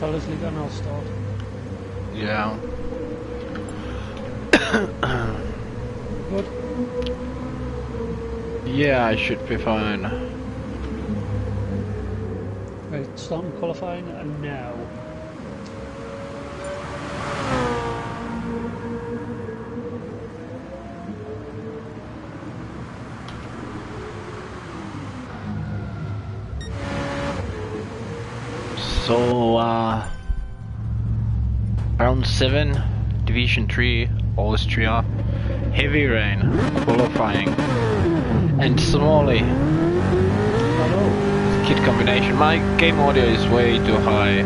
tell us later and I'll start. Yeah. Good. Yeah, I should be fine. Right, starting qualifying and now. So, round 7, Division 3, Austria, heavy rain, qualifying, and Somali. Hello. Kit combination. My game audio is way too high.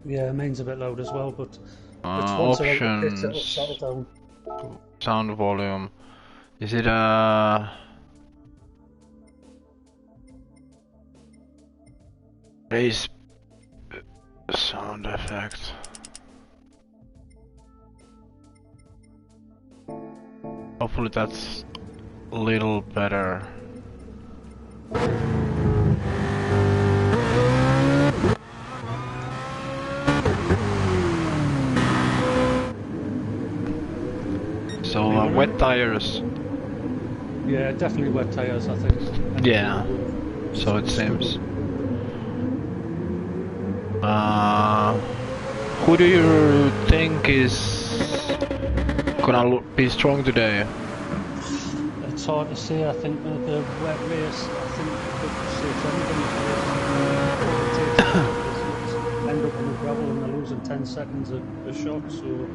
Yeah, mine's a bit loud as well, but Options, it'll settle down. sound volume. Is it bass sound effect? Hopefully that's a little better. So wet tires. Yeah, definitely wet tires, I think. Yeah, so it seems. Who do you think is gonna be strong today? It's hard to say. I think with the wet race, I think you could say to anybody's end up on the gravel and they're losing 10 seconds a shot. So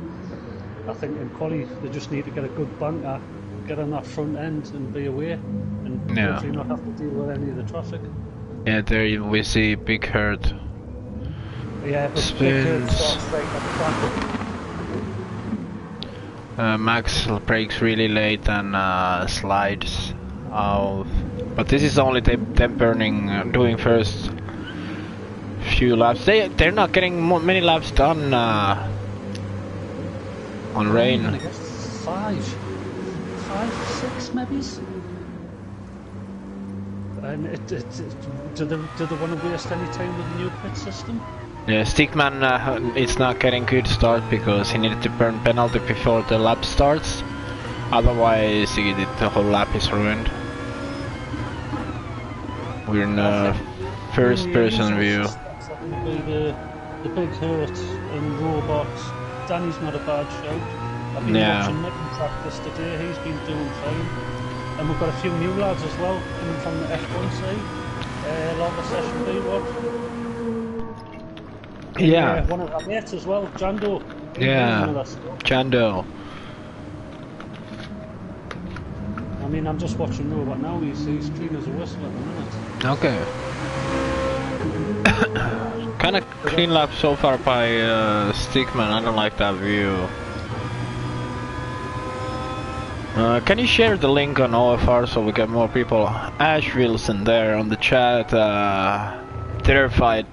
I think in quali they just need to get a good banker, get on that front end and be away, and hopefully not have to deal with any of the traffic. Yeah, there we see Big Hurt. Yeah, but spins. Max brakes really late and slides out. But this is only them burning, doing first few laps. They're not getting many laps done on rain. I guess 5, 6 maybe. And do they want to waste any time with the new pit system? Yeah, Stickman it's not getting good start because he needed to burn penalty before the lap starts. Otherwise, the whole lap is ruined. We're in a first-person view. The Big Hurt and Robot. Danny's not a bad shout. I've been watching Nick in practice today. He's been doing fine. And we've got a few new lads as well coming from the F1 side. Like the Session B1. Yeah. One of our mates as well, Jando. Yeah, Jando. I mean, I'm just watching Robot now. He's clean as a whistle at the minute. Okay. Kind of clean lap so far by Stickman. I don't like that view. Can you share the link on OFR so we get more people? Ash Wilson there on the chat. Terrified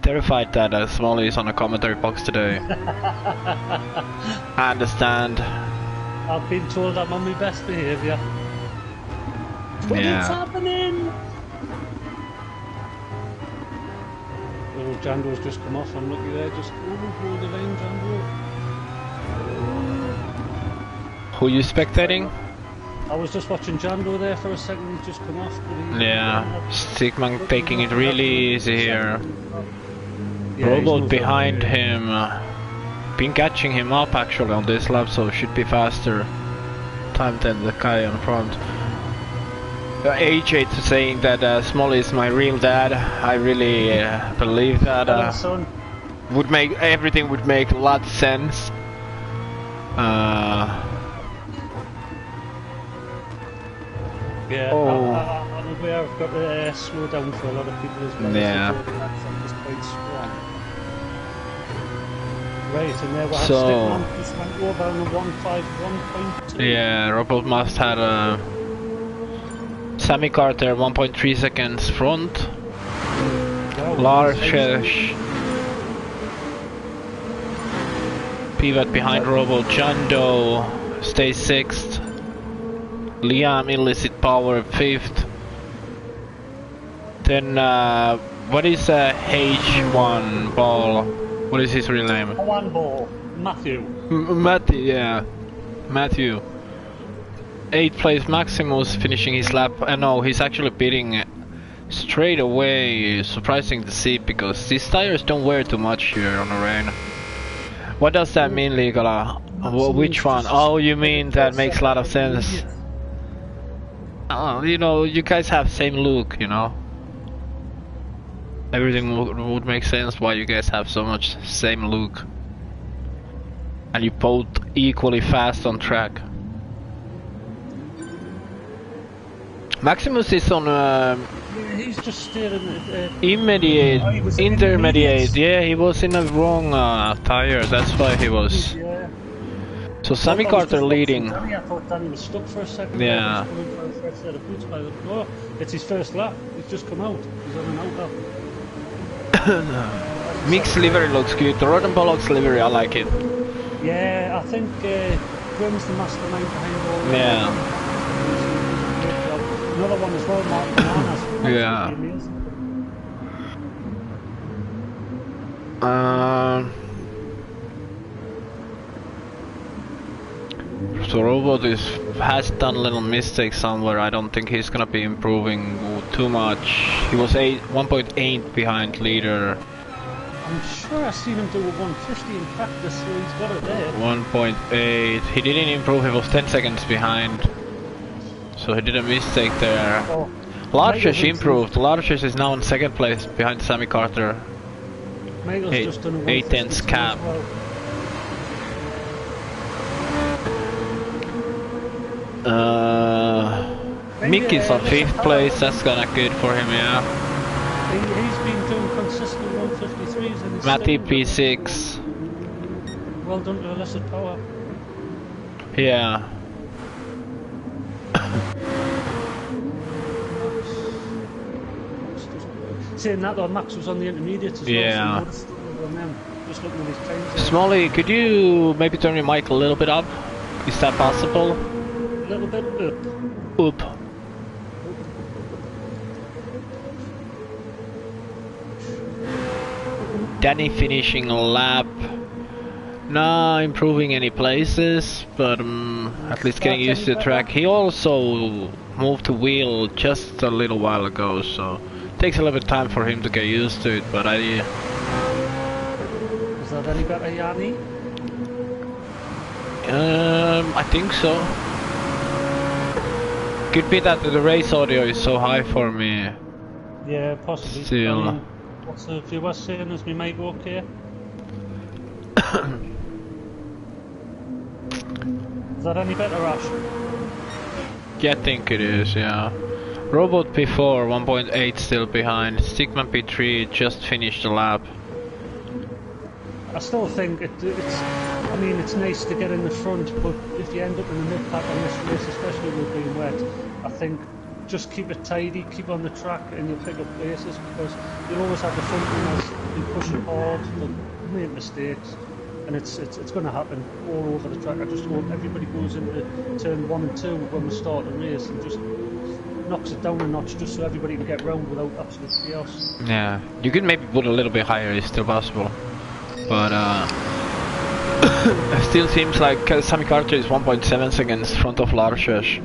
that Smalley is on a commentary box today. I understand. I've been told I'm on my best behaviour. What's happening? Oh, Jando's just come off. I'm looking there. Just hold the line, Jando. Who you spectating? I was just watching Jando there for a second. He's just come off. Yeah, Stickman taking it really easy here. Yeah, Robot behind him. Been catching him up actually on this lap, so should be faster time than the guy on front. AJ saying that Smolly is my real dad. I really believe that. Would make everything would make a lot of sense. Yeah, I'm aware I've got to slow down for a lot of people as well. Yeah. It's quite strong. Right, and there we have Stickman just went over on the 151.2. Yeah, Robot must had a Sammy Carter 1.3 seconds front. Large pivot behind Robot. Jando stays 6th. Liam Illicit Power 5th. Then what is a H1 ball? What is his real name? One ball. Matthew. Matthew, yeah. Matthew. 8th place Maximus finishing his lap. No, he's actually beating straight away. Surprising to see because these tires don't wear too much here on the rain. What does that mean, Ligala? Which one? Oh, you mean that makes a lot of sense. You know, you guys have same look, you know. Everything would make sense why you guys have so much same look. And you both equally fast on track. Maximus is on he's just steering intermediate. Yeah, he was in the wrong tire. That's why he was. Yeah. So Sammy Carter leading. I thought Danny was stuck for a second. Yeah. Oh, it's his first lap. He's just come out. He's on an out lap. Mixed livery looks good. The Rotten Bollocks livery, I like it. Yeah, I think Grim's the mastermind behind all that. Yeah. Another one as well, Mark Bananas. Yeah. So Robot has done a little mistake somewhere. I don't think he's gonna be improving too much. He was 1.8 behind leader. I'm sure I've seen him do a 150 in practice, so he's got it there. 1.8. He didn't improve. He was 10 seconds behind. So he did a mistake there. Oh, Larches improved. Larches is now in 2nd place behind Sammy Carter. Michael's just done a 8/10 cap. Well. Mick is on 5th place. That's kinda good for him, yeah. He's been doing consistent 153s in his Matty stint. P6. Well done to Illicit Power. Yeah. Saying that though, Max was on the intermediates as Yeah. well, so just looking at his times. Smolly, could you maybe turn your mic a little bit up? Is that possible? A little bit up. Up. Danny finishing a lap. Not improving any places, but at least getting used to the track. He also moved to wheel just a little while ago, so takes a little bit of time for him to get used to it, but Is that any better, Yanni? I think so. Could be that the race audio is so high for me. Yeah, possibly. Still. What's the viewer saying? Is my mic okay? Is that any better, Ash? Yeah, I think it is, yeah. Robot P4, 1.8 still behind. Stickman P3 just finished the lap. I still think it's. I mean, it's nice to get in the front, but if you end up in the mid pack on this race, especially with being wet, I think just keep it tidy, keep on the track, and you'll pick up places because you'll always have the front runners who push it hard, they'll make mistakes, and it's going to happen all over the track. I just hope everybody goes into turn 1 and 2 when we start the race and just knocks it down a notch, just so everybody can get round without absolute chaos. Yeah, you could maybe put a little bit higher, it's still possible. But it still seems like Sammy Carter is 1.7 seconds front of Larches.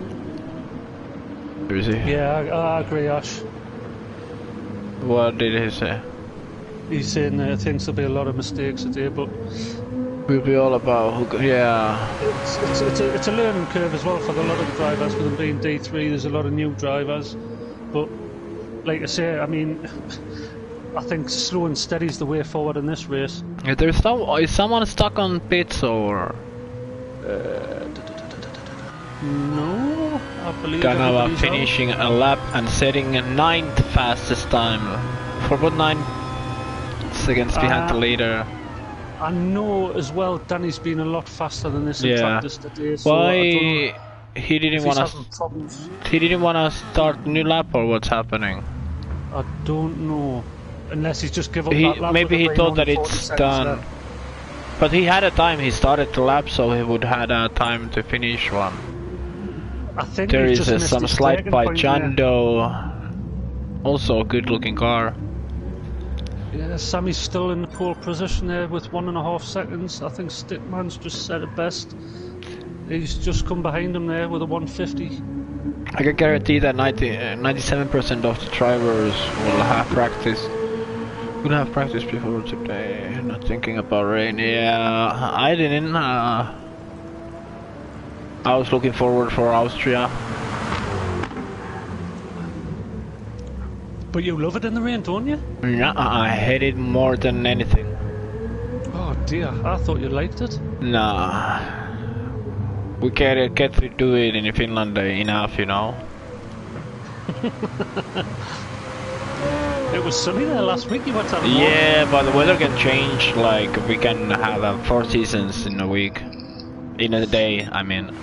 Is he? Yeah, I agree, Ash. What did he say? He's saying that he thinks there'll be a lot of mistakes today, but We'll be all about who. Yeah. It's a learning curve as well for a lot of the drivers. With them being D3, there's a lot of new drivers. But like I say, I mean, I think slow and steady is the way forward in this race. Is someone stuck on pits or? No, I believe Ganava everybody's finishing a lap and setting a 9th fastest time. For about 9 seconds behind the leader. I know as well Danny's been a lot faster than this in practice today. So why he didn't want to? Problems. He didn't want to start a new lap, or what's happening? I don't know. Unless he's just given up that lap. Maybe he thought that it's done. Left. But he had a time. He started the lap, so he would had a time to finish one. I think there is some slide by Jando. Also a good-looking car. Yeah, Sammy's still in the pole position there with 1.5 seconds. I think Stickman's just said it best. He's just come behind him there with a 150. I can guarantee that 97% of the drivers will have practice. Would have practice before today. Not thinking about rain. Yeah, I didn't. I was looking forward for Austria. But you love it in the rain, don't you? Yeah, I hate it more than anything. Oh dear, I thought you liked it. Nah, we get to do it in Finland enough, you know. It was sunny there last week. You went out. Yeah, but the weather can change. Like we can have 4 seasons in a week, in a day. I mean,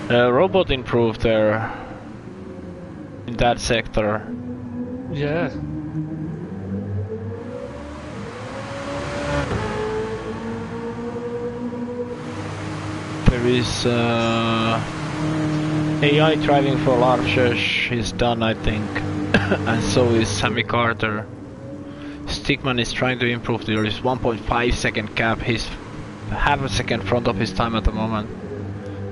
robot improved there in that sector. Yeah. There is AI driving for Large is done, I think, and so is Sammy Carter. Stickman is trying to improve. There is 1.5 second gap. He's half a second front of his time at the moment.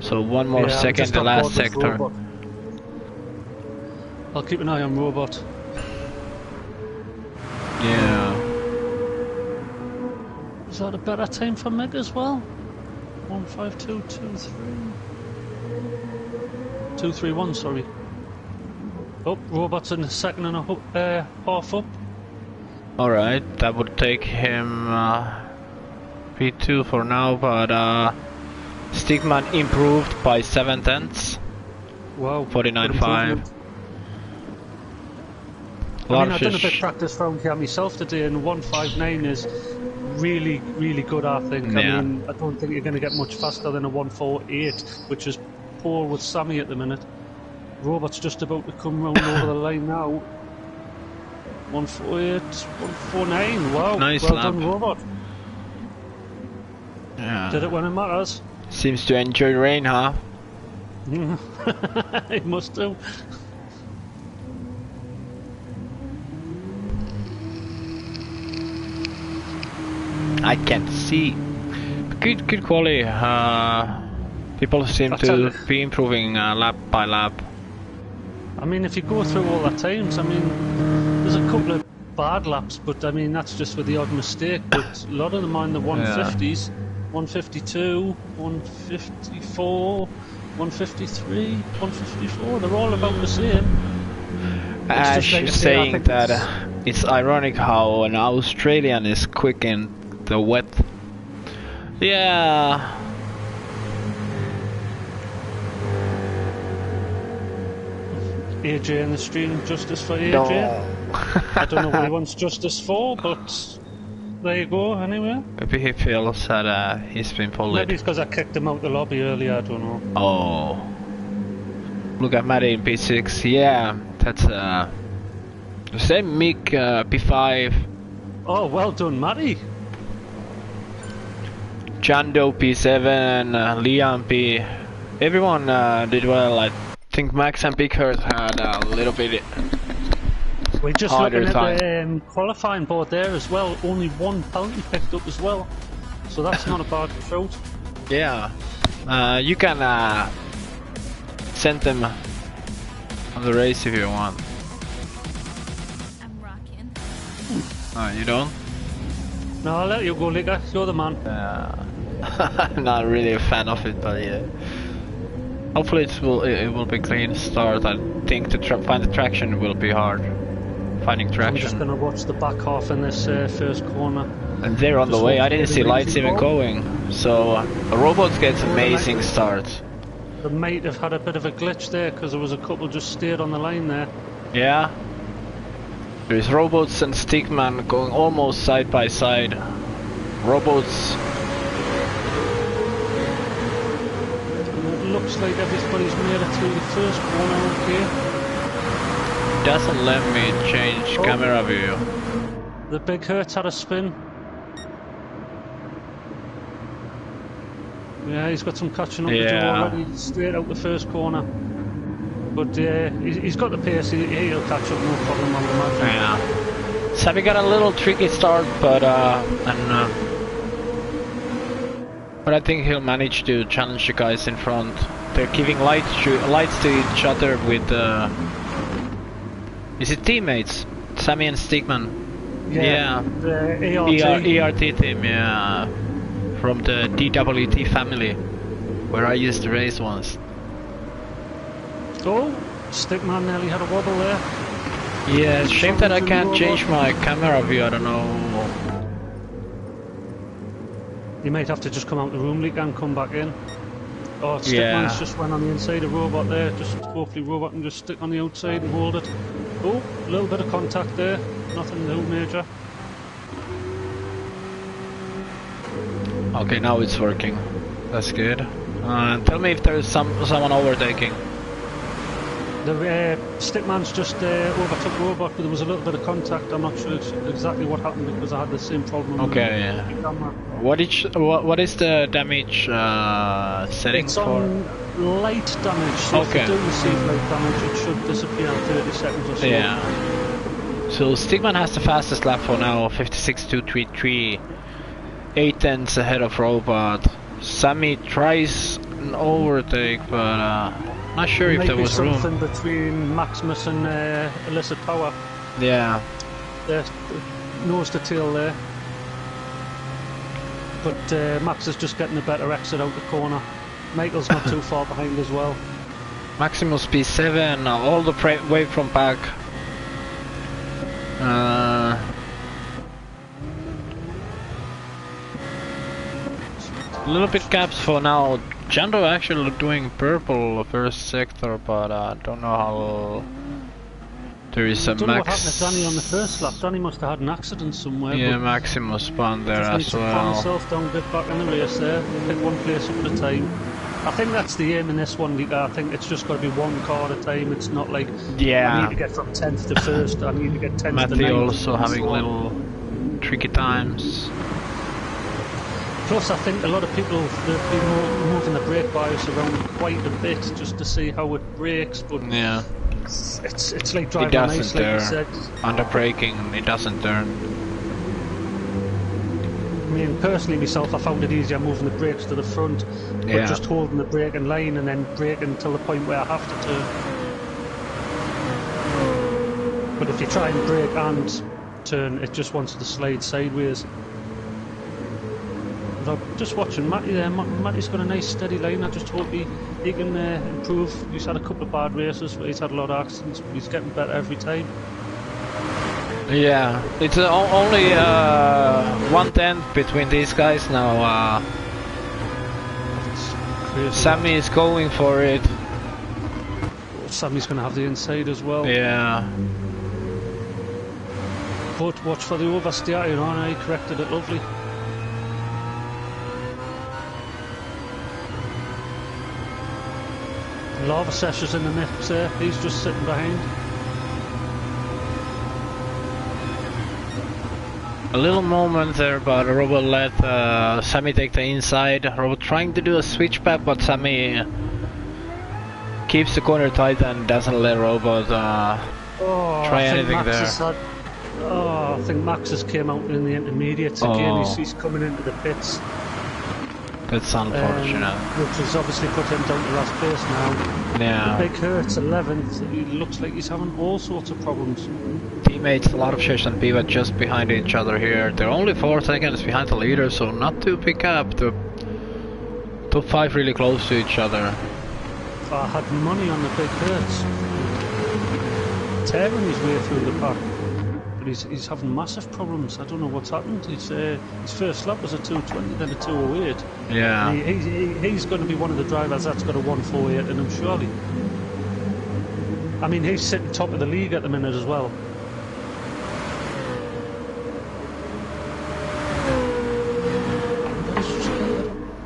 So one more second, the last sector. Robot. I'll keep an eye on Robot. Yeah. Is that a better time for Meg as well? 15223. 231, sorry. Oh, Robot's in a second and a half up. Alright, that would take him P2 for now, but Stickman improved by 7 tenths. Wow. 49.5. I mean, I've done a bit of practice round here myself today, and 159 is really, really good, I think. Yeah. I mean, I don't think you're going to get much faster than a 148, which is poor with Sammy at the minute. Robot's just about to come round over the line now. 148, 149, wow. Nice well lap. done, Robot. Yeah. Did it when it matters. Seems to enjoy rain, huh? It must do. I can't see. Good quality. People seem to be improving lap by lap. I mean, if you go through all the times, I mean, there's a couple of bad laps, but I mean, that's just with the odd mistake. But a lot of them are in the 150s, 152, 154, 153, 154. They're all about the same. Ash like saying that it's ironic how an Australian is quick in the wet. Yeah. AJ in the stream, justice for AJ. No. I don't know what he wants justice for, but there you go anyway. Maybe he feels that he's been bullied. Maybe it's because I kicked him out the lobby earlier, I don't know. Oh. Look at Matty in P6, yeah, that's the same Mick P5. Oh, well done, Matty. Jando P7, Liam P. Everyone did well. I think Max and Big Hurt had a little bit We're just harder looking time. at the qualifying board there as well. Only 1 penalty picked up as well, so that's not a bad result. Yeah, you can send them on the race if you want. I'm rocking. Oh, you don't? No, I'll let you go, Liga. You're the man. I'm not really a fan of it, but yeah. Hopefully it will be clean start. I think to find the traction will be hard. Finding traction. I'm just gonna watch the back half in this first corner. And they're on the way. I didn't see lights even going. So a robot gets amazing starts. They might have had a bit of a glitch there because there was a couple just stayed on the line there. Yeah. There's robots and Stickman going almost side by side. Robots. It looks like everybody's made it through the first corner okay. Doesn't let me change camera view. The Big Hurt had a spin. Yeah, he's got some catching up to do already, straight out the first corner. But he's got the pace, he'll catch up, no problem, I would imagine. Yeah. Sammy got a little tricky start, but but I think he'll manage to challenge the guys in front. They're giving lights to each other with is it teammates? Sammy and Stigman. Yeah. The ERT team, yeah. From the DWT family, where I used to race once. Oh, Stickman nearly had a wobble there. Yeah, it's a shame that I can't change my camera view, I don't know. You might have to just come out the room leak and come back in. Oh, Stickman's just went on the inside of Robot there, just hopefully Robot can just stick on the outside and hold it. Oh, a little bit of contact there, nothing too major. Okay, now it's working. That's good. Tell me if there's someone overtaking. The Stickman's just overtook Robot, but there was a little bit of contact. I'm not sure exactly what happened because I had the same problem. Okay, yeah. What is the damage setting it's for? On light damage. So okay. If you do receive light damage, it should disappear in 30 seconds or so. Yeah. So Stickman has the fastest lap for now, 56.233, 8 tenths ahead of Robot. Sammy tries an overtake, but not sure if there was room. Something between Maximus and illicit power. Yeah. Nose to tail there. But Max is just getting a better exit out the corner. Michael's not too far behind as well. Maximus P7, all the way from back. A little bit gaps for now. Jando actually doing purple first sector, but I don't know how. There is a Max. I don't know what happened to Danny on the first lap. Danny must have had an accident somewhere. Yeah, Maximus spun there as well. Calm himself down, get back in the race there, pick one place up at a time. I think that's the aim in this one, Lika. I think it's just got to be one car at a time. It's not like I need to get from 10th to 1st, I need to get 10th to 9th. Matthew also having little tricky times. Plus, I think a lot of people they've been moving the brake bias around quite a bit just to see how it brakes. But yeah, it's like driving on ice, like you said. Under braking, it doesn't turn. I mean, personally, myself, I found it easier moving the brakes to the front, but just holding the brake in line and then braking until the point where I have to turn. But if you try and brake and turn, it just wants to slide sideways. But I'm just watching Matty there. Matty's got a nice steady line. I just hope he can improve. He's had a couple of bad races where he's had a lot of accidents, but he's getting better every time. Yeah, it's only 1/10 between these guys now. Sammy is going for it. Sammy's going to have the inside as well. Yeah. But watch for the oversteer, you know, and he corrected it lovely. Lava Sessions in the mix there. He's just sitting behind. A little moment there, but Robot let Sammy take the inside. Robot trying to do a switchback, but Sammy keeps the corner tight and doesn't let Robot try anything there. I think Max has came out in the intermediates again. He's coming into the pits. That's unfortunate. Which has obviously put him down to last place now. Yeah. The Big Hurt's 11th. He looks like he's having all sorts of problems. Teammates, a lot of Shesh and Piva just behind each other here. They're only 4 seconds behind the leader, so not to pick up. The top 5 really close to each other. I had money on the Big Hurts. Tearing his way through the pack. But he's having massive problems. I don't know what's happened. His first lap was a 220, then a 208. Yeah. He's going to be one of the drivers that's got a 148 in him, surely. I mean, he's sitting top of the league at the minute as well.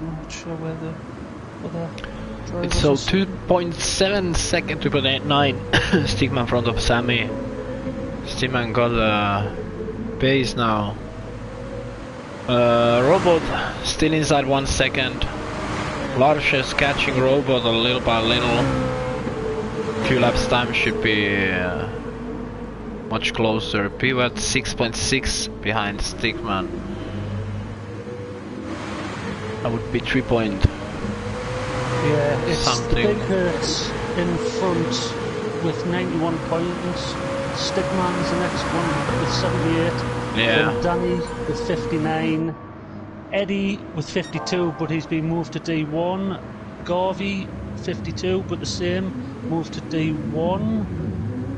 I'm not sure where the other drivers it's so 2.7 second to 9 Stigma in front of Sammy. Stigman got a base now. Robot still inside 1 second. Large is catching Robot a little by little. Few laps time should be much closer. Pivot 6.6 behind Stickman. That would be 3 point. Yeah, it's something. the Big Hurts in front with 91 points. Stickman's the next one with 78. Yeah. Then Danny with 59. Eddie with 52, but he's been moved to D1. Garvey 52, but the same, moved to D1.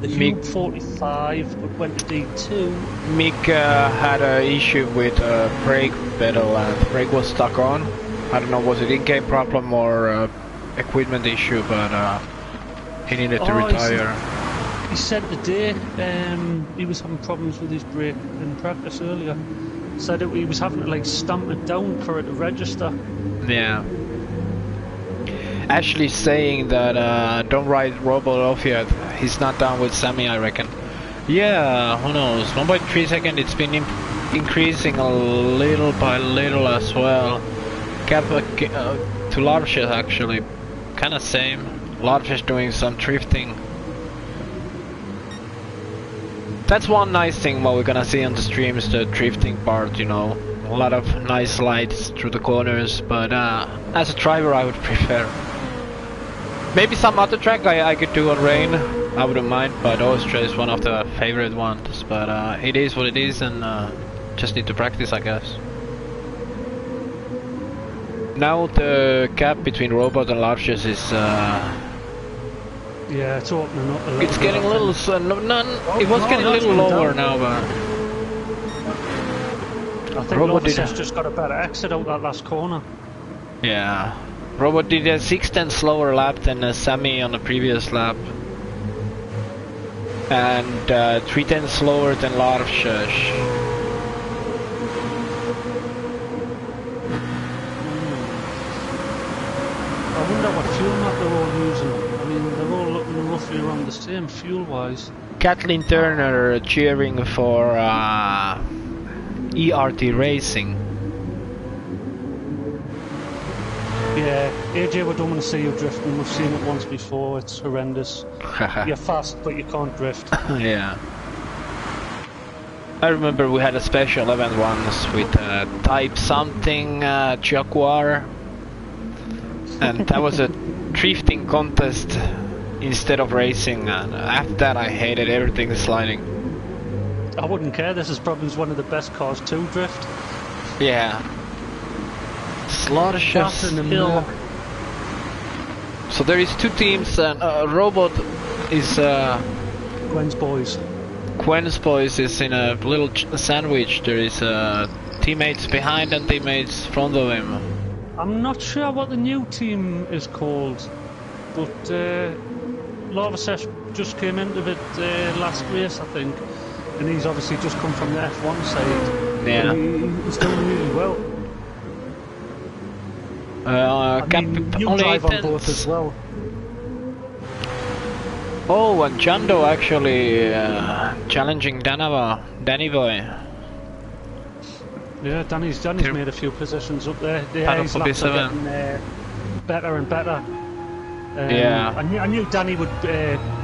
The Hugh 45, but went to D2. Mick had an issue with brake pedal and the brake was stuck on. I don't know, was it in-game problem or equipment issue, but he needed to retire. He said today he was having problems with his brake in practice earlier. Said that he was having to like stamp it down for it to register. Yeah. Ashley saying that don't write Robot off yet. He's not done with Sammy, I reckon. Yeah, who knows? 1.3 seconds. It's been increasing a little by little as well. Cap to Larches actually, kind of same. Larches doing some drifting. That's one nice thing what we're gonna see on the streams, the drifting part, you know. A lot of nice lights through the corners, but as a driver I would prefer. Maybe some other track I could do on rain, I wouldn't mind, but Austria is one of the favorite ones. But it is what it is, and just need to practice, I guess. Now the gap between Robot and Larches is... yeah, it's opening up a little. It's getting a little... it was getting a little lower now, but... I think Robot just got a better exit out that last corner. Yeah. Robot did a 6/10 slower lap than Sammy on the previous lap. And 3/10 slower than Larches. I wonder what fuel map they're all using. I mean, they're all looking roughly around the same fuel-wise. Kathleen Turner cheering for ERT Racing. Yeah, AJ, we don't want to see you drifting. We've seen it once before. It's horrendous. You're fast, but you can't drift. Yeah. I remember we had a special event once with Type something Jaguar. And that was a drifting contest instead of racing, and after that I hated everything sliding. I wouldn't care, this is probably one of the best cars to drift. Yeah. Slaughterhouse Hill. So there is two teams, and Robot is... Gwen's boys. Gwen's boys is in a little sandwich. There is teammates behind and teammates front of him. I'm not sure what the new team is called, but Lava Sesh just came into it last race, I think, and he's obviously just come from the F1 side. Yeah. He's doing really well. You drive on both as well. Oh, and Jando actually challenging Danny Boy. Yeah, Danny's made a few positions up there. Yeah, his laps are getting better and better. Yeah. I knew Danny would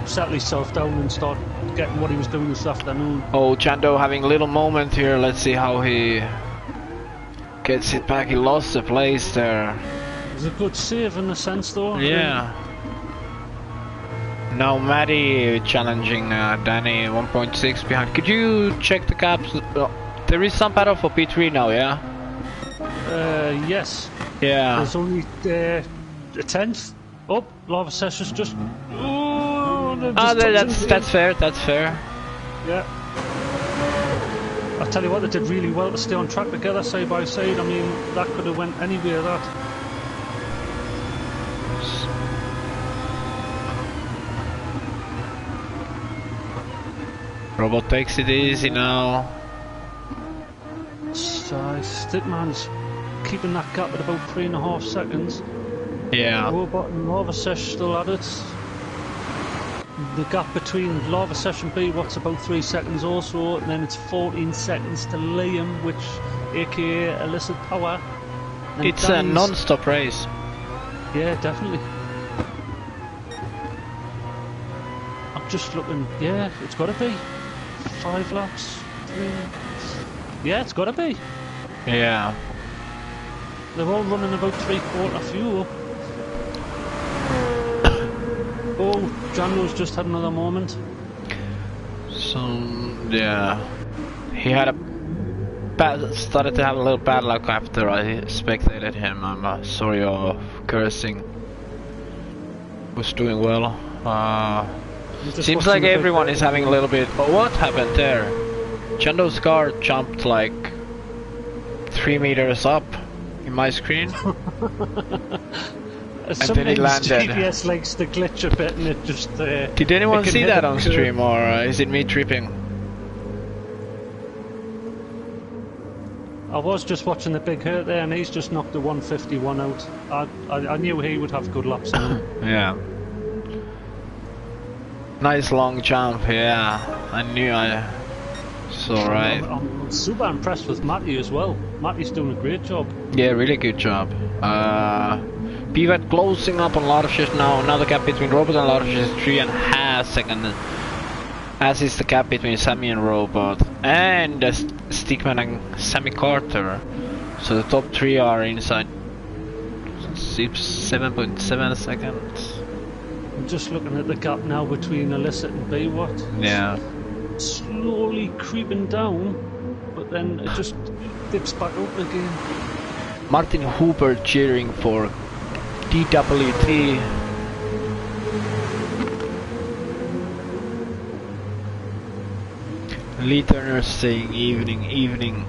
settle himself down and start getting what he was doing this afternoon. Oh, Jando having a little moment here. Let's see how he gets it back. He lost the place there. It was a good save in a sense, though. Yeah. Now Maddie challenging Danny 1.6 behind. Could you check the caps? There is some battle for P3 now, yeah? Yes. Yeah. There's only a 10th. Oh, Lava Sessions just... Oh, that's fair, that's fair. Yeah. I'll tell you what, they did really well to stay on track together, side by side. I mean, that could have went anywhere, that. Robot takes it easy now. Stickman's keeping that gap at about 3.5 seconds. Yeah. Robot and Lava Sesh still at it. The gap between Lava Sesh and B, what's about 3 seconds also, and then it's 14 seconds to Liam, which aka Illicit Power. And it's a non-stop race. Yeah, definitely. I'm just looking, yeah, it's got to be 5 laps? 3? Yeah, it's got to be. Yeah. They're all running about 3/4 fuel. Oh, Jando's just had another moment. So, yeah. He had started to have a little bad luck after I spectated him. I'm sorry of cursing. Was doing well. Seems like everyone is having a little bit. But what happened there? Chando's car jumped like 3 meters up in my screen. And then it landed. GTS likes to glitch a bit and it just... Did anyone see that on stream, or is it me tripping? I was just watching the big hurt there and he's just knocked the 151 out. I knew he would have good laps in him. Yeah. Nice long jump, yeah. I knew so right. I'm super impressed with Matty as well. Matty's doing a great job. Yeah, really good job. Pivot closing up on Larsches now. Now the gap between Robot and Larsches is 3.5 seconds. As is the gap between Sammy and Robot. And Stickman and Sammy Carter. So the top 3 are inside 7.7 seconds. I'm just looking at the gap now between Illicit and Baywat. Yeah. Slowly creeping down, but then it just dips back up again. Martin Hooper cheering for DWT. Lee Turner saying evening.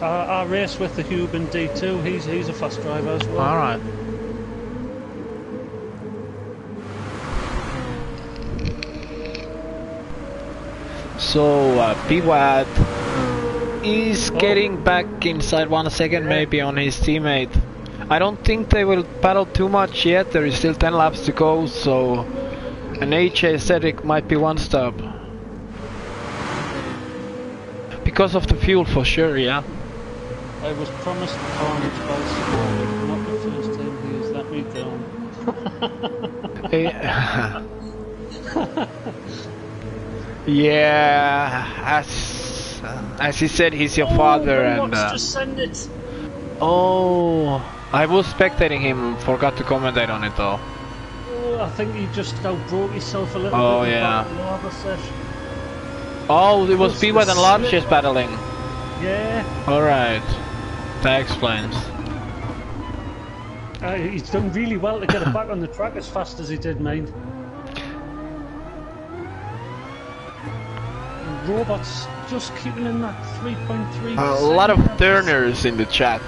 I race with the Hube in D2. He's a fast driver as well. Alright. So Pwad is getting back inside 1 second maybe on his teammate. I don't think they will battle too much yet. There is still 10 laps to go, so an HA said it might be one stop. Because of the fuel for sure, yeah. I was promised carnage by Squall, not the first time he has let me down. Yeah, as he said, he's your father, and just send it. Oh, I was spectating him. Forgot to commentate on it though. Oh, I think he just outbroke himself a little bit. Oh yeah. Oh, it was Pwad and Larsches battling. Yeah. All right, that explains. He's done really well to get it back on the track as fast as he did, mind. Robots just keeping in that 3.3. A lot of Turners in the chat.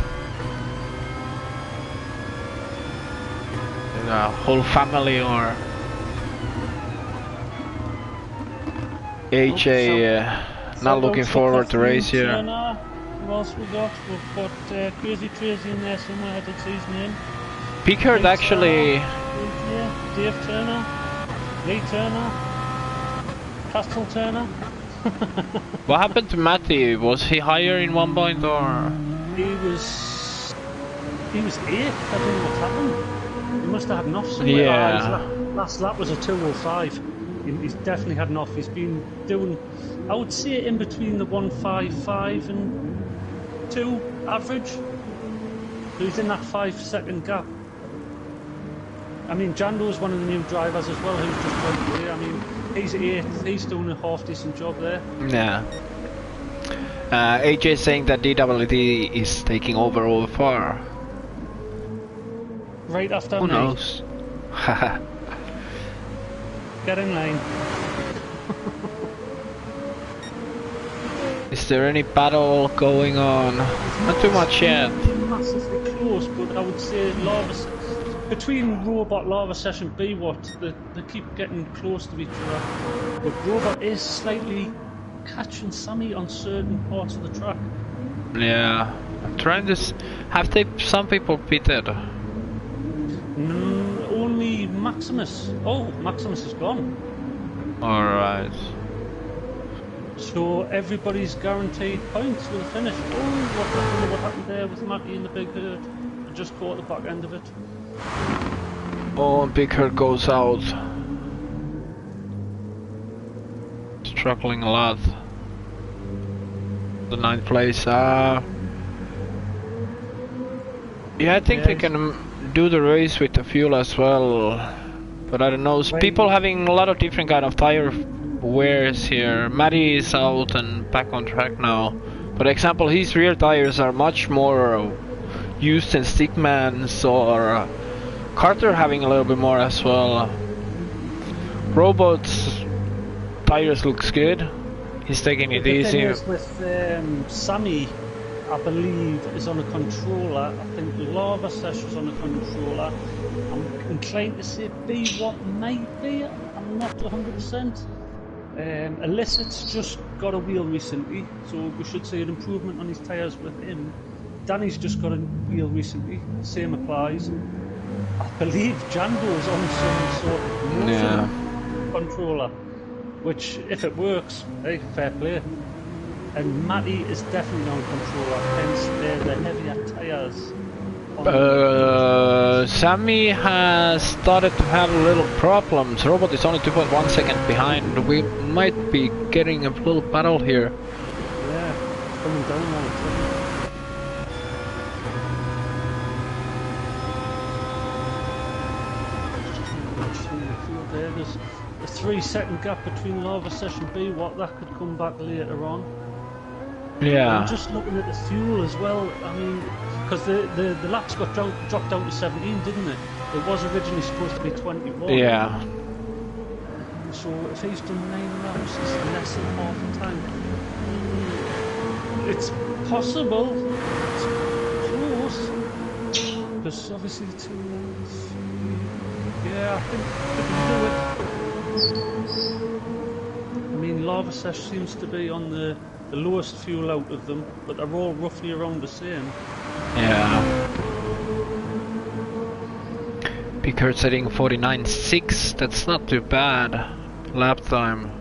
The whole family or HA not looking forward to race here. Who else we got? We've got Crazy Tracy in there somewhere. I did see his name. Pickard actually. Dave Turner, Lee Turner, Castle Turner. What happened to Matty? Was he higher in one point or? He was 8th. I don't know what's happened. He must have had an off somewhere. Yeah. Last lap was a 2:05. He's definitely had an off. He's been doing, I would say, in between the 1:55 and 2 average. So he's in that 5-second gap. I mean, Jando's one of the new drivers as well, who's just went away. I mean, he's 8th. He's doing a half decent job there. Yeah. AJ saying that DWT is taking over far. Right after Who me. knows? Get in line. Is there any battle going on? Not too much yet. Massively close, but I would say between Robot, Lava Session, Baywat, they keep getting close to each other. But Robot is slightly catching Sammy on certain parts of the track. Yeah. I'm trying this. Have some people pitted? Only Maximus. Oh, Maximus is gone. Alright. So everybody's guaranteed points with a finish. Oh, what happened there with Matty in the big hurt? I just caught the back end of it. Oh, and Big Hurt goes out. struggling a lot. The 9th place. Yeah, I think they can do the race with the fuel as well. But I don't know. People having a lot of different kind of tire wears here. Matty is out and back on track now. For example, his rear tires are much more used than Stickman's, or Carter having a little bit more as well. Robot's tires looks good. He's taking it easy. The thing is with Sammy, I believe, is on a controller. I think Lava Sesh is on a controller. I'm inclined to say B what might be. I'm not 100%. Illicit's just got a wheel recently, so we should see an improvement on his tyres with him. Danny's just got a wheel recently, same applies. I believe Django's on some sort of motion controller, which, if it works, hey, fair play. And Matty is definitely on controller, hence they're the heavier tyres. Sammy has started to have little problems. Robot is only 2.1 seconds behind. We might be getting a little battle here. Yeah, it's coming down all the time. There's a 3-second gap between Lava Session B. What that could come back later on. Yeah. I'm just looking at the fuel as well. I mean, because the laps got dropped down to 17, didn't it? It was originally supposed to be 21. Yeah. So if he's done 9 laps, it's less than half a tank. It's possible. It's close. Because obviously the 2 laps. Yeah, I think they can do it. I mean, Lava Sesh seems to be on the lowest fuel out of them, but they're all roughly around the same. Yeah. Pickard setting 49.6, that's not too bad. Lap time.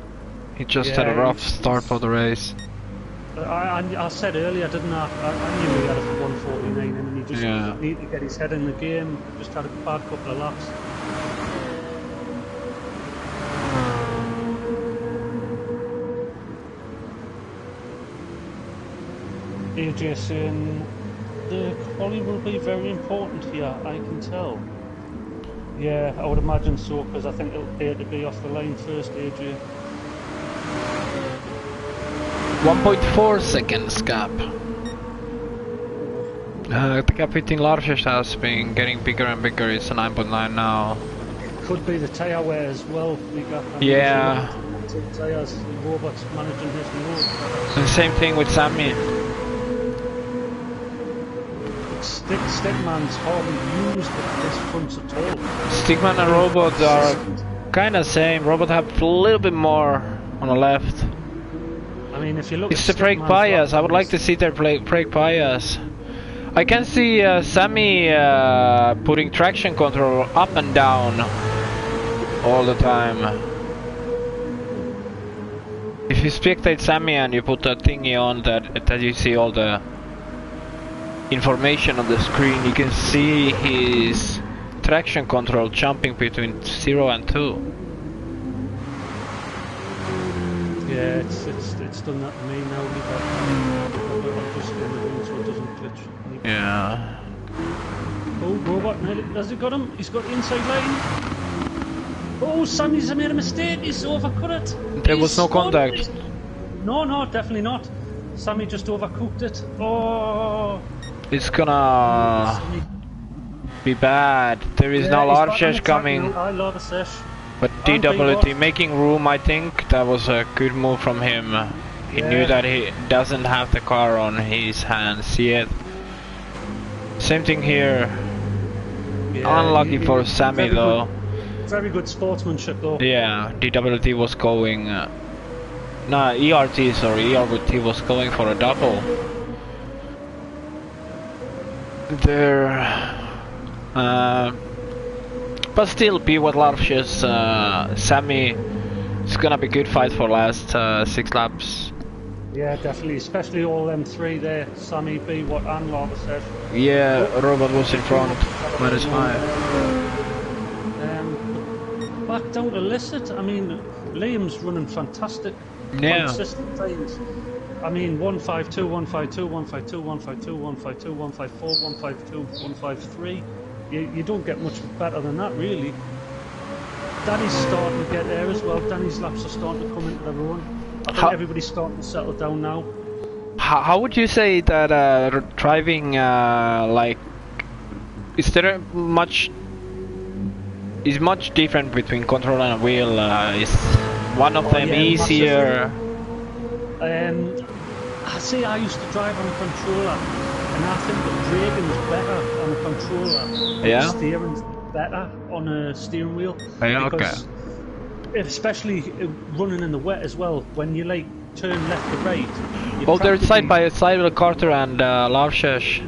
He just had a rough start for the race. I said earlier, didn't I? I knew he had a 149 and he just needed to get his head in the game, just had a bad couple of laps. AJ saying the quali will be very important here, I can tell. Yeah, I would imagine so, because I think it'll appear to be off the line first, AJ. 1.4 seconds gap. The gap between Larges has been getting bigger and bigger. It's a 9.9 now. Could be the tyre wear as well. Yeah. Tyres, the robot's managing his load. And same thing with Sammy. Stickman's hardly used this front at all. Stickman and Robot are kind of same. Robot have a little bit more on the left. I mean, if you look it's the brake bias. I would like to see their brake bias. I can see Sammy putting traction control up and down all the time. If you spectate Sammy and you put that thingy on that you see all the information on the screen, you can see his traction control jumping between 0 and 2. Yeah, it's done that to me now. I'm just in the room so it doesn't glitch. Yeah. Oh, Robot, has he got him? He's got the inside line. Oh, Sammy's made a mistake. He's overcut it. There was no contact. No, definitely not. Sammy just overcooked it. Oh. It's gonna be bad. There is no large sesh coming. I love a sesh. But DWT making room, I think that was a good move from him. He knew that he doesn't have the car on his hands yet. Same thing here. Yeah, unlucky for Sammy though. Very good sportsmanship though. Yeah, DWT was going... ERT was going for a double. There... but still, be what Larches, Sammy, it's gonna be good fight for last 6 laps. Yeah, definitely, especially all them 3 there, Sammy, B, what and Lava said. Yeah, Robot was in front, -5. Back down to Illicit, I mean, Liam's running fantastic. Yeah. consistent times. I mean, 152, 152, 152, 152, 152, 154, 152, 153. You don't get much better than that, really. Danny's starting to get there as well. Danny's laps are starting to come into their own. I think everybody's starting to settle down now. How would you say that driving, like, is there much different between controller and wheel? Is one of them easier? I say I used to drive on a controller, and I think the braking is better on a controller. Yeah. The steering's better on a steering wheel. Yeah, okay. Especially running in the wet as well, when you like turn left to right. Well, they're side by side with Carter and Larshesh.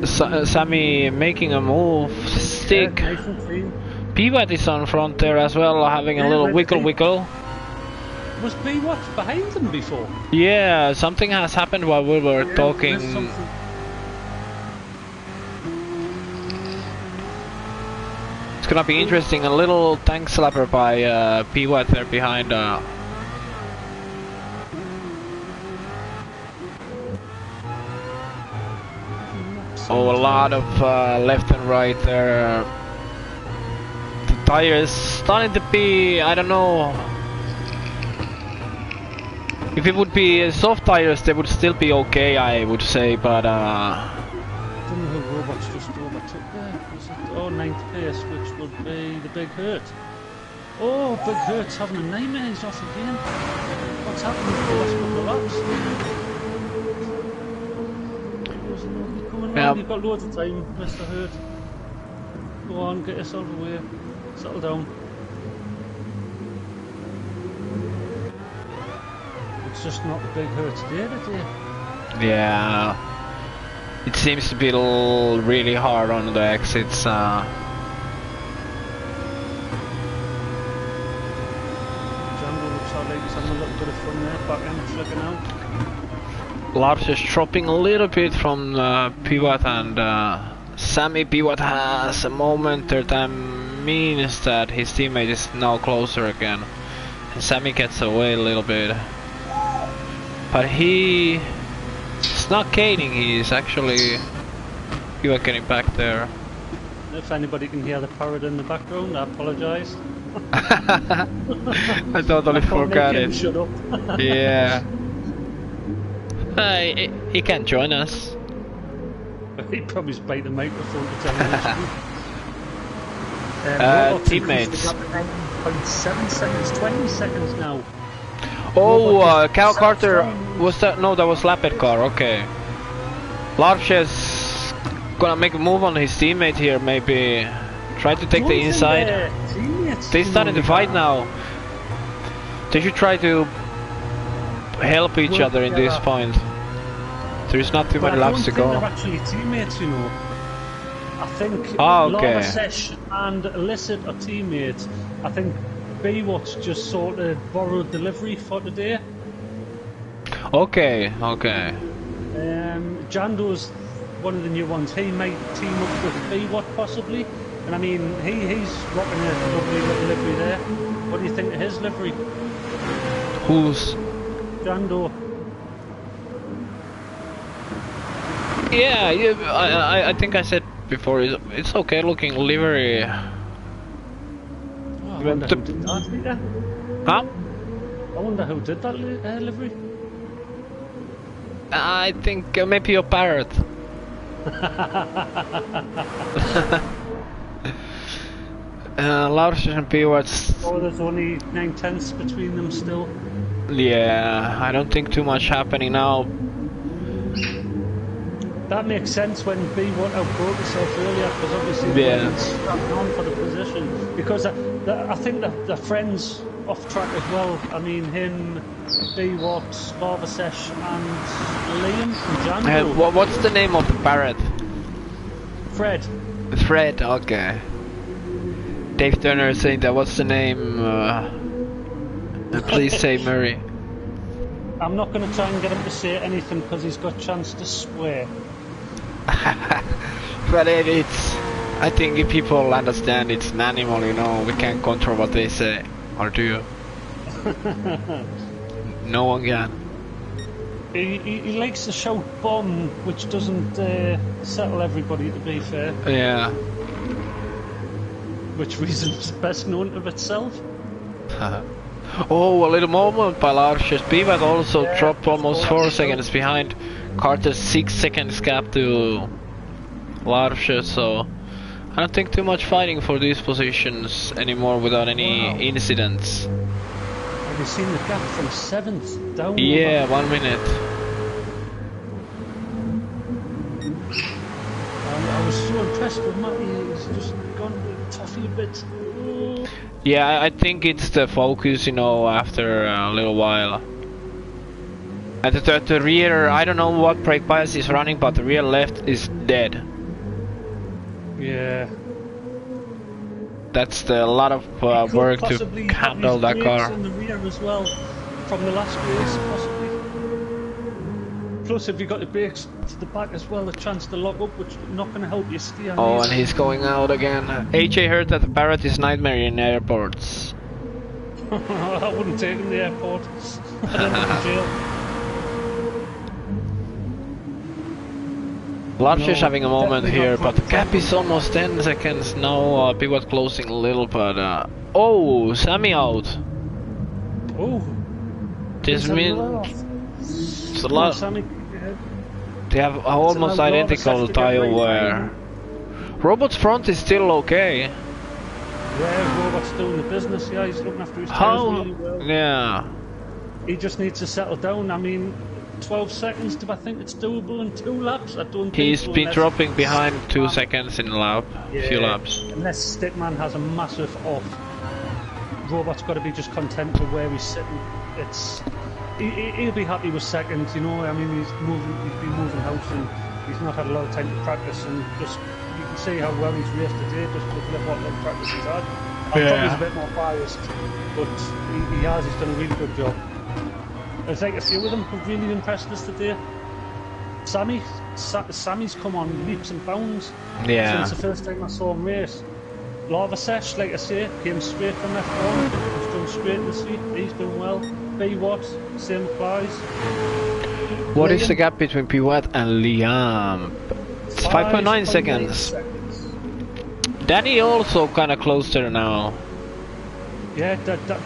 Sammy making a move, stick. Yeah, nice and clean. Pivot is on front there as well, having a little wiggle. Was B Watch behind them before? Yeah, something has happened while we were talking. It's gonna be interesting. A little tank slapper by Pivot there behind. Oh, a lot of left and right there. The tires starting to be, I don't know. If it would be soft tires, they would still be okay, I would say, but I don't know who Robots just overtook there. Was it 9th place, which would be the Big Hurt. Oh, Big Hurt's having a nightmare, he's off again. What's happening for the last couple of laps? Yeah. You've got loads of time, Mr. Hurt. Go on, get yourself away. Settle down. It's just not the Big Hurt today, today. yeah, it seems to be really hard on the exits. Django looks like he's having a little bit of fun there, back end flicking out. Lars is dropping a little bit from Pivot, and Sammy Pivot has a moment there that means that his teammate is now closer again. And Sammy gets away a little bit. But he's not cading, he's actually Pivot getting back there. If anybody can hear the parrot in the background, I apologise. I totally forgot it. Shut up. Yeah. He can join us. He probably spiked the microphone to tell me teammates. 9.7 seconds, 20 seconds now. Oh, Cal Carter, was that? No, that was Lapid car, okay. Larches gonna make a move on his teammate here, maybe. Try to take the inside. They starting to fight now. They should try to help each other in this point. There's not too many laps to go. They're actually teammates, you know. I think okay. and Illicit are teammates. I think B-Watch just sort of borrowed delivery for today. Okay. Jando's one of the new ones. He might team up with B-Watch possibly. And I mean, he's rocking a lovely little livery there. What do you think of his livery? Who's? Jando. Yeah, I think I said before, it's okay looking livery. Oh, I wonder who did that, Peter. Huh? I wonder who did that livery. I think maybe your parrot. Lars and Pivot's. Oh, there's only 9/10 between them still. Yeah, I don't think too much happening now. That makes sense when B1 outbroke himself earlier, because obviously he's strapped on for the position. Because I think the friends off track as well. I mean, him, B-Watt, Barvasesh and Liam and Jando. What's the name of the parrot? Fred. Fred, okay. Dave Turner is saying that, what's the name? Please say Murray. I'm not going to try and get him to say anything because he's got a chance to swear. But I think if people understand it's an animal, you know, we can't control what they say or do. No one can. He likes to shout bomb, which doesn't settle everybody, to be fair. Yeah. Which reason's best known of itself. Oh, a little moment by Larches. Pivat also dropped almost 4 seconds behind Carter's 6 seconds gap to Larches, so I don't think too much fighting for these positions anymore without any incidents. Have you seen the gap from 7th down? Yeah, 1 minute. I was so impressed with Matty, he's just gone toughy a bit. Yeah, I think it's the focus, you know, after a little while. And the rear, I don't know what brake bias is running, but the rear left is dead. Yeah. That's a lot of work to handle that car. In the rear as well, from the last race, possibly. Plus, if you got the brakes to the back as well, a chance to lock up, which is not going to help you steer. Oh, and he's going out again. AJ heard that Barrett is nightmare in airports. I wouldn't take him to the airport. I'd end up in jail. Larcher's having a moment here, but the gap is almost 10 seconds now. Pivot closing a little, but oh, Sammy out. Oh, this means it's a lot. They have almost identical tire wear. Robot's front is still okay. Yeah, Robot's doing the business. Yeah, he's looking after his tires really well. Yeah. He just needs to settle down. I mean, 12 seconds, do I think it's doable in 2 laps? I don't think He's so, been dropping behind 2 seconds in a lap, few laps. Unless Stickman has a massive off, Robot's got to be just content with where he's sitting. He'll be happy with second, you know. I mean, he's been moving house and he's not had a lot of time to practice, and just you can see how well he's raced today, just looking at what little practice he's had. I thought he's a bit more biased, but he's done a really good job. There's like a few of them who've really impressed us today. Sammy's come on leaps and bounds since the first time I saw him race. Lava Sesh, like I say, came straight from F1, he's done straight in the seat, he's doing well. B-Watt, same applies. What is the gap between P-Watt and Liam? It's 5.9 seconds. Danny also kinda close there now. Yeah,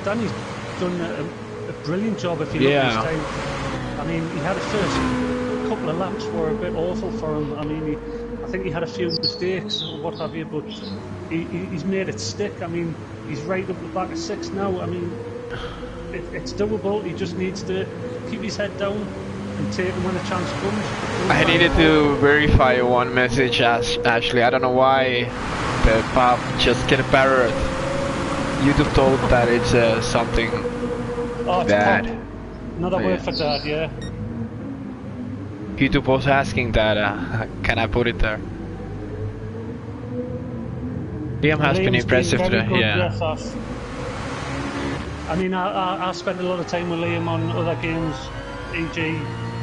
Danny's done a brilliant job if you look at his time. I mean, he had a first couple of laps were a bit awful for him. I mean, I think he had a few mistakes or what have you, but he's made it stick. I mean, he's right up the back of 6 now. I mean, it's doable. He just needs to keep his head down and take him when a chance comes. I needed to verify one message, Ashley. I don't know why the pub just get a Barrett. YouTube told that it's something bad. Another word for dad, yeah. YouTube was asking that, can I put it there? Liam has been impressive today, yeah. I mean, I spent a lot of time with Liam on other games, e.g.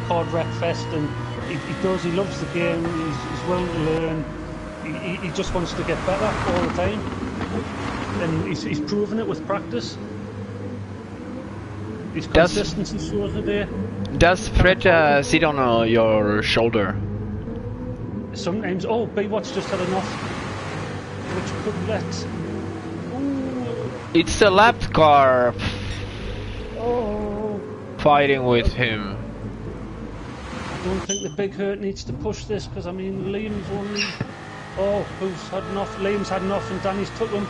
Card Rep Fest, and he loves the game, he's willing to learn, he just wants to get better all the time, and he's proven it with practice. His consistency shows the day. Does Fred sit on your shoulder? Sometimes. Oh, B-Watt's just had enough, which could let... It's the lap car Oh. fighting with him. I don't think the Big Hurt needs to push this, because I mean Liam's only... Oh, who's had enough? Liam's had enough and Danny's took him.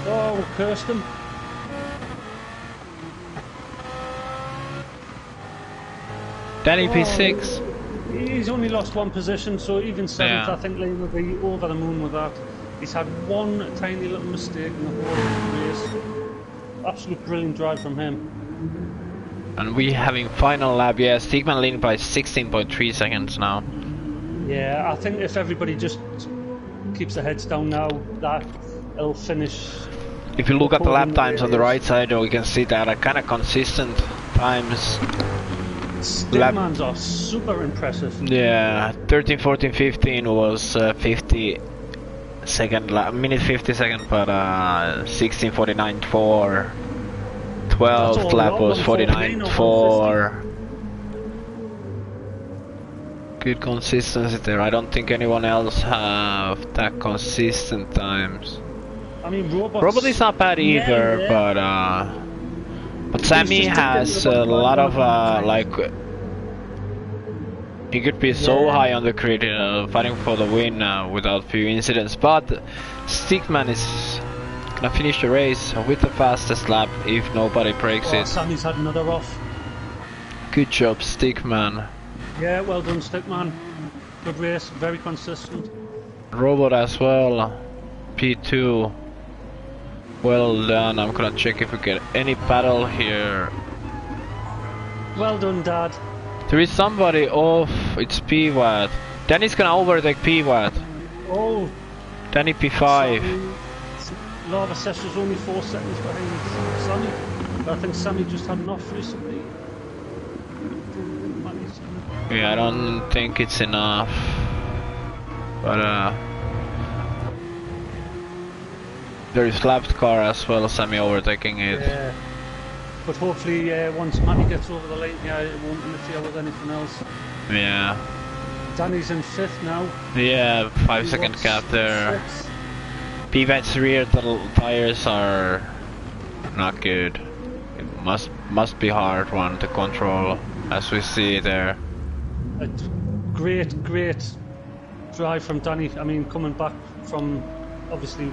Oh, we cursed him. Danny P6. He's only lost 1 position, so even 7th, I think Liam will be over the moon with that. He's had 1 tiny little mistake in the whole race. Absolute brilliant drive from him. And we having final lap, yeah, Stigman leading by 16.3 seconds now. Yeah, I think if everybody just keeps their heads down now, that it'll finish. If you look at the lap times on the right side, we can see that are kind of consistent times. Stickmans are super impressive. Yeah, 13, 14, 15 was 50 second lap, minute 50 second, but 16, 49 for 12th lap was 49.4. Good consistency there. I don't think anyone else have that consistent times. I mean, Robots not bad either, but Sammy has a lot of like. He could be so high on the grid, fighting for the win without few incidents. But Stickman is gonna finish the race with the fastest lap if nobody breaks it. Sammy's had another off. Good job, Stickman. Yeah, well done, Stickman. Good race, very consistent. Robot as well, P2. Well done. I'm gonna check if we get any battle here. Well done, Dad. There is somebody off. It's P-Watt. Danny's gonna overtake P-Watt. Oh. Danny P5. Lava Sesh was only 4 seconds behind Sammy. But I think Sammy just had an off recently. Yeah, I don't think it's enough. But there is lapped car as well, Sammy overtaking it. Yeah. But hopefully once Matty gets over the line here, it won't interfere with anything else. Yeah. Danny's in 5th now. Yeah, 5-second gap there. P-Vat's rear tires are not good. It must be hard one to control, as we see there. A great drive from Danny. I mean, coming back from obviously.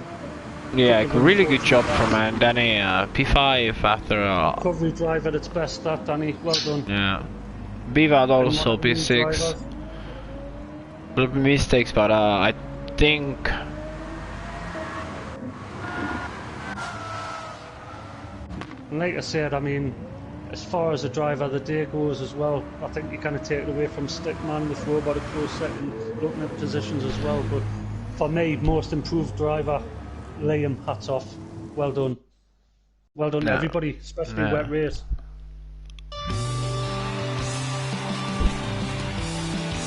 Yeah, really good job from Danny. P5 after recovery drive at its best. That Danny, well done. Yeah, Bivad also P6. Little mistakes, but I think. Like I said, I mean, as far as the driver of the day goes as well, I think you kind of take it away from Stickman with Robot a close second, looking at positions as well. But for me, most improved driver, Liam, hats off. Well done. Well done to everybody, especially wet race.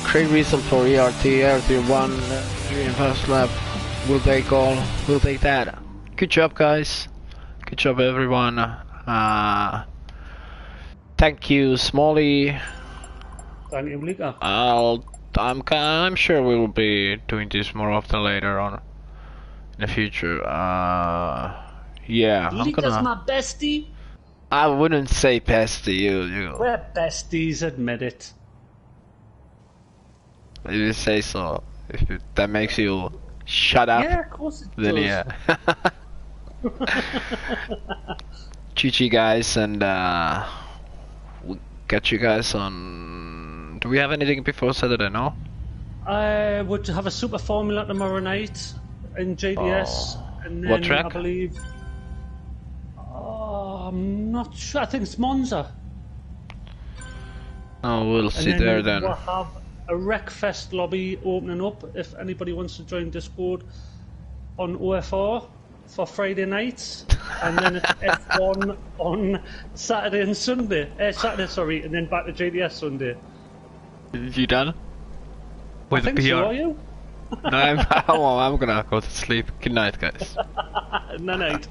Great result for ERT. ERT won during first lap. We'll take all. We'll take that. Good job, guys. Good job, everyone. Thank you, Smalley. Thank you, Lika. I'm sure we will be doing this more often later on in the future. Yeah. Lika's my bestie. I wouldn't say bestie. You. We're besties. Admit it. If you say so. If that makes you shut up. Yeah, of course it then does. Yeah. GG guys, and we'll get you guys on. Do we have anything before Saturday? No. I would have a super formula tomorrow night in GTS, and then what track? I believe. I'm not sure. I think it's Monza. Oh, we'll see there then. We'll have a Wreckfest lobby opening up if anybody wants to join Discord on OFR for Friday nights, and then it's F1 on Saturday and Sunday. Saturday, sorry, and then back to GTS Sunday. You done? With I think so, are you? No, I'm gonna go to sleep. Good night, guys. Night.